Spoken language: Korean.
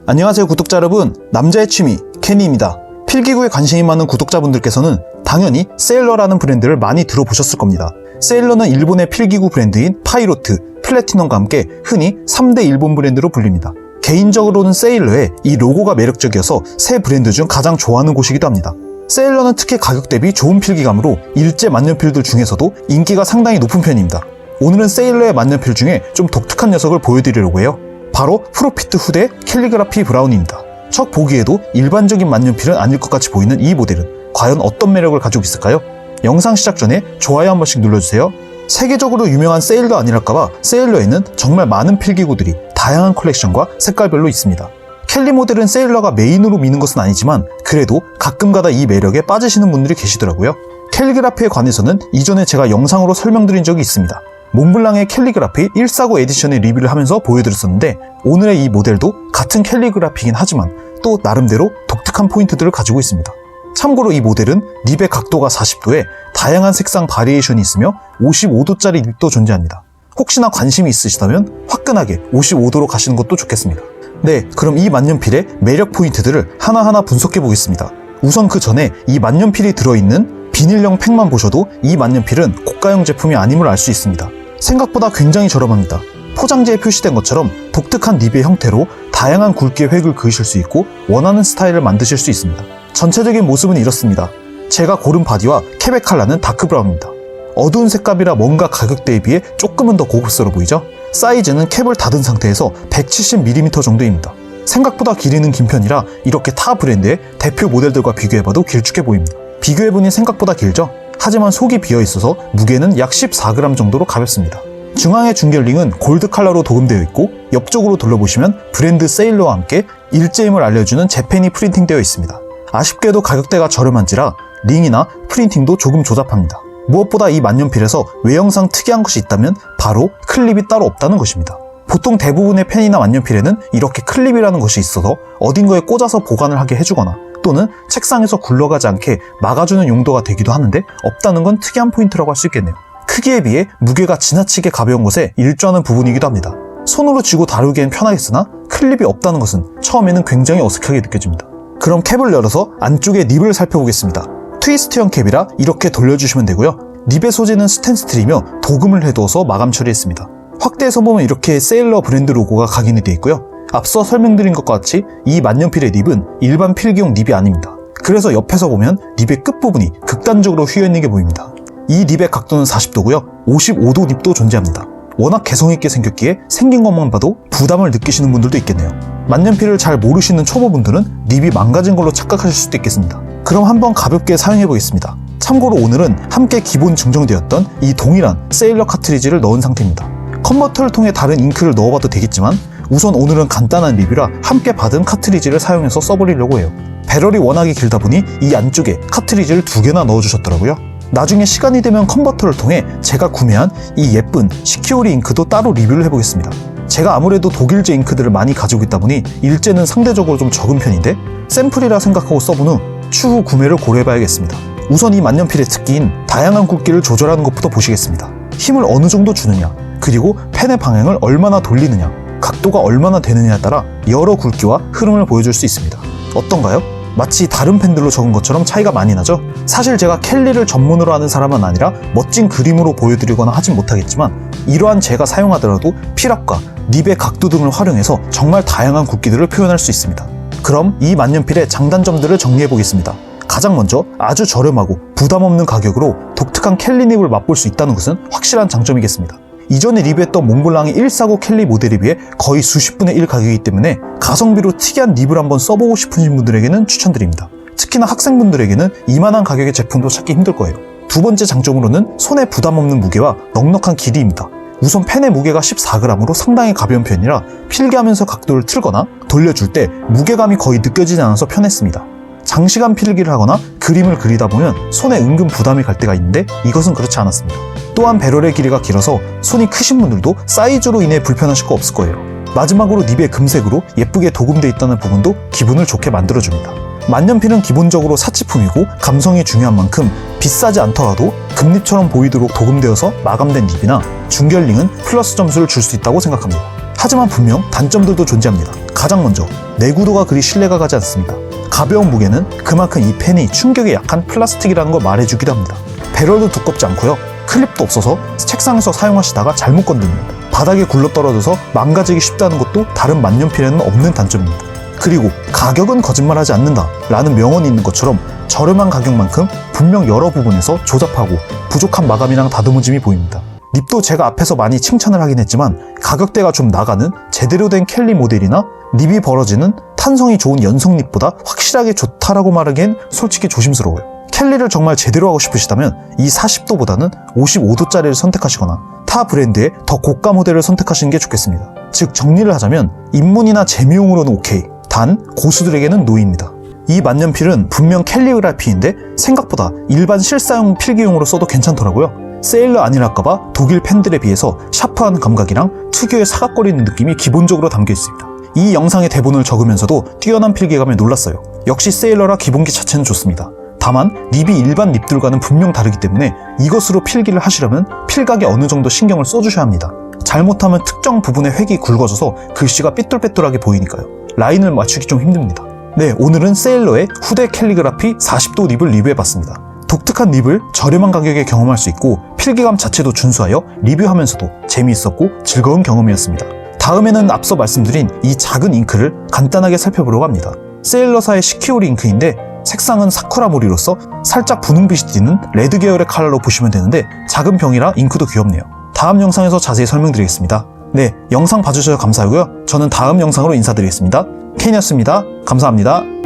안녕하세요 구독자 여러분, 남자의 취미 케니입니다. 필기구에 관심이 많은 구독자분들께서는 당연히 세일러라는 브랜드를 많이 들어보셨을 겁니다. 세일러는 일본의 필기구 브랜드인 파이로트, 플래티넘과 함께 흔히 3대 일본 브랜드로 불립니다. 개인적으로는 세일러의 이 로고가 매력적이어서 세 브랜드 중 가장 좋아하는 곳이기도 합니다. 세일러는 특히 가격 대비 좋은 필기감으로 일제 만년필들 중에서도 인기가 상당히 높은 편입니다. 오늘은 세일러의 만년필 중에 좀 독특한 녀석을 보여드리려고 해요. 바로 프로피트 후대 캘리그라피 브라운입니다. 첫 보기에도 일반적인 만년필은 아닐 것 같이 보이는 이 모델은 과연 어떤 매력을 가지고 있을까요? 영상 시작 전에 좋아요 한 번씩 눌러주세요. 세계적으로 유명한 세일러 아니랄까봐 세일러에는 정말 많은 필기구들이 다양한 컬렉션과 색깔별로 있습니다. 캘리 모델은 세일러가 메인으로 미는 것은 아니지만 그래도 가끔가다 이 매력에 빠지시는 분들이 계시더라고요. 캘리그라피에 관해서는 이전에 제가 영상으로 설명드린 적이 있습니다. 몽블랑의 캘리그라피 149 에디션의 리뷰를 하면서 보여드렸었는데 오늘의 이 모델도 같은 캘리그라피이긴 하지만 또 나름대로 독특한 포인트들을 가지고 있습니다. 참고로 이 모델은 닙의 각도가 40도에 다양한 색상 바리에이션이 있으며 55도짜리 닙도 존재합니다. 혹시나 관심이 있으시다면 화끈하게 55도로 가시는 것도 좋겠습니다. 네, 그럼 이 만년필의 매력 포인트들을 하나하나 분석해 보겠습니다. 우선 그 전에 이 만년필이 들어있는 비닐형 팩만 보셔도 이 만년필은 고가형 제품이 아님을 알 수 있습니다. 생각보다 굉장히 저렴합니다. 포장지에 표시된 것처럼 독특한 닙의 형태로 다양한 굵기의 획을 그으실 수 있고 원하는 스타일을 만드실 수 있습니다. 전체적인 모습은 이렇습니다. 제가 고른 바디와 캡의 컬러는 다크 브라운입니다. 어두운 색감이라 뭔가 가격대에 비해 조금은 더 고급스러워 보이죠? 사이즈는 캡을 닫은 상태에서 170mm 정도입니다. 생각보다 길이는 긴 편이라 이렇게 타 브랜드의 대표 모델들과 비교해봐도 길쭉해 보입니다. 비교해보니 생각보다 길죠? 하지만 속이 비어있어서 무게는 약 14g 정도로 가볍습니다. 중앙의 중결링은 골드 컬러로 도금되어 있고 옆쪽으로 둘러보시면 브랜드 세일러와 함께 일제임을 알려주는 재팬이 프린팅되어 있습니다. 아쉽게도 가격대가 저렴한지라 링이나 프린팅도 조금 조잡합니다. 무엇보다 이 만년필에서 외형상 특이한 것이 있다면 바로 클립이 따로 없다는 것입니다. 보통 대부분의 펜이나 만년필에는 이렇게 클립이라는 것이 있어서 어딘가에 꽂아서 보관을 하게 해주거나 또는 책상에서 굴러가지 않게 막아주는 용도가 되기도 하는데 없다는 건 특이한 포인트라고 할 수 있겠네요. 크기에 비해 무게가 지나치게 가벼운 것에 일조하는 부분이기도 합니다. 손으로 쥐고 다루기엔 편하겠으나 클립이 없다는 것은 처음에는 굉장히 어색하게 느껴집니다. 그럼 캡을 열어서 안쪽의 닙을 살펴보겠습니다. 트위스트형 캡이라 이렇게 돌려주시면 되고요. 닙의 소재는 스텐스틸이며 도금을 해두어서 마감 처리했습니다. 확대해서 보면 이렇게 세일러 브랜드 로고가 각인이 되어 있고요. 앞서 설명드린 것과 같이 이 만년필의 닙은 일반 필기용 닙이 아닙니다. 그래서 옆에서 보면 닙의 끝부분이 극단적으로 휘어있는 게 보입니다. 이 닙의 각도는 40도고요. 55도 닙도 존재합니다. 워낙 개성있게 생겼기에 생긴 것만 봐도 부담을 느끼시는 분들도 있겠네요. 만년필을 잘 모르시는 초보분들은 닙이 망가진 걸로 착각하실 수도 있겠습니다. 그럼 한번 가볍게 사용해 보겠습니다. 참고로 오늘은 함께 기본 증정되었던 이 동일한 세일러 카트리지를 넣은 상태입니다. 컨버터를 통해 다른 잉크를 넣어봐도 되겠지만 우선 오늘은 간단한 리뷰라 함께 받은 카트리지를 사용해서 써버리려고 해요. 배럴이 워낙에 길다 보니 이 안쪽에 카트리지를 2개나 넣어주셨더라고요. 나중에 시간이 되면 컨버터를 통해 제가 구매한 이 예쁜 시키오리 잉크도 따로 리뷰를 해보겠습니다. 제가 아무래도 독일제 잉크들을 많이 가지고 있다 보니 일제는 상대적으로 좀 적은 편인데 샘플이라 생각하고 써본 후 추후 구매를 고려해봐야겠습니다. 우선 이 만년필의 특기인 다양한 굵기를 조절하는 것부터 보시겠습니다. 힘을 어느 정도 주느냐, 그리고 펜의 방향을 얼마나 돌리느냐, 각도가 얼마나 되느냐에 따라 여러 굵기와 흐름을 보여줄 수 있습니다. 어떤가요? 마치 다른 펜들로 적은 것처럼 차이가 많이 나죠? 사실 제가 캘리를 전문으로 하는 사람은 아니라 멋진 그림으로 보여드리거나 하진 못하겠지만 이러한 제가 사용하더라도 필압과 닙의 각도 등을 활용해서 정말 다양한 굵기들을 표현할 수 있습니다. 그럼 이 만년필의 장단점들을 정리해보겠습니다. 가장 먼저 아주 저렴하고 부담없는 가격으로 독특한 캘리 닙을 맛볼 수 있다는 것은 확실한 장점이겠습니다. 이전에 리뷰했던 몽블랑의 149 캘리 모델에 비해 거의 수십분의 1 가격이기 때문에 가성비로 특이한 닙을 한번 써보고 싶으신 분들에게는 추천드립니다. 특히나 학생분들에게는 이만한 가격의 제품도 찾기 힘들 거예요. 두 번째 장점으로는 손에 부담 없는 무게와 넉넉한 길이입니다. 우선 펜의 무게가 14g으로 상당히 가벼운 편이라 필기하면서 각도를 틀거나 돌려줄 때 무게감이 거의 느껴지지 않아서 편했습니다. 장시간 필기를 하거나 그림을 그리다 보면 손에 은근 부담이 갈 때가 있는데 이것은 그렇지 않았습니다. 또한 배럴의 길이가 길어서 손이 크신 분들도 사이즈로 인해 불편하실 거 없을 거예요. 마지막으로 닙의 금색으로 예쁘게 도금되어 있다는 부분도 기분을 좋게 만들어줍니다. 만년필은 기본적으로 사치품이고 감성이 중요한 만큼 비싸지 않더라도 금립처럼 보이도록 도금되어서 마감된 립이나 중결링은 플러스 점수를 줄 수 있다고 생각합니다. 하지만 분명 단점들도 존재합니다. 가장 먼저 내구도가 그리 신뢰가 가지 않습니다. 가벼운 무게는 그만큼 이 펜이 충격에 약한 플라스틱이라는 걸 말해주기도 합니다. 배럴도 두껍지 않고요. 클립도 없어서 책상에서 사용하시다가 잘못 건드면 바닥에 굴러떨어져서 망가지기 쉽다는 것도 다른 만년필에는 없는 단점입니다. 그리고 가격은 거짓말하지 않는다 라는 명언이 있는 것처럼 저렴한 가격만큼 분명 여러 부분에서 조잡하고 부족한 마감이랑 다듬어짐이 보입니다. 립도 제가 앞에서 많이 칭찬을 하긴 했지만 가격대가 좀 나가는 제대로 된 켈리 모델이나 립이 벌어지는 탄성이 좋은 연성 립보다 확실하게 좋다라고 말하기엔 솔직히 조심스러워요. 켈리를 정말 제대로 하고 싶으시다면 이 40도보다는 55도짜리를 선택하시거나 타 브랜드의 더 고가 모델을 선택하시는 게 좋겠습니다. 즉 정리를 하자면 입문이나 재미용으로는 오케이, 단 고수들에게는 노입니다. 이 만년필은 분명 캘리그라피인데 생각보다 일반 실사용 필기용으로 써도 괜찮더라고요. 세일러 아니랄까봐 독일 펜들에 비해서 샤프한 감각이랑 특유의 사각거리는 느낌이 기본적으로 담겨 있습니다. 이 영상의 대본을 적으면서도 뛰어난 필기감에 놀랐어요. 역시 세일러라 기본기 자체는 좋습니다. 다만 립이 일반 립들과는 분명 다르기 때문에 이것으로 필기를 하시려면 필각에 어느 정도 신경을 써주셔야 합니다. 잘못하면 특정 부분의 획이 굵어져서 글씨가 삐뚤빼뚤하게 보이니까요. 라인을 맞추기 좀 힘듭니다. 네, 오늘은 세일러의 후대 캘리그라피 40도 립을 리뷰해봤습니다. 독특한 립을 저렴한 가격에 경험할 수 있고 필기감 자체도 준수하여 리뷰하면서도 재미있었고 즐거운 경험이었습니다. 다음에는 앞서 말씀드린 이 작은 잉크를 간단하게 살펴보려고 합니다. 세일러사의 시키오리 잉크인데 색상은 사쿠라 모리로서 살짝 분홍빛이 띠는 레드 계열의 컬러로 보시면 되는데 작은 병이라 잉크도 귀엽네요. 다음 영상에서 자세히 설명드리겠습니다. 네, 영상 봐주셔서 감사하고요. 저는 다음 영상으로 인사드리겠습니다. 켄이었습니다. 감사합니다.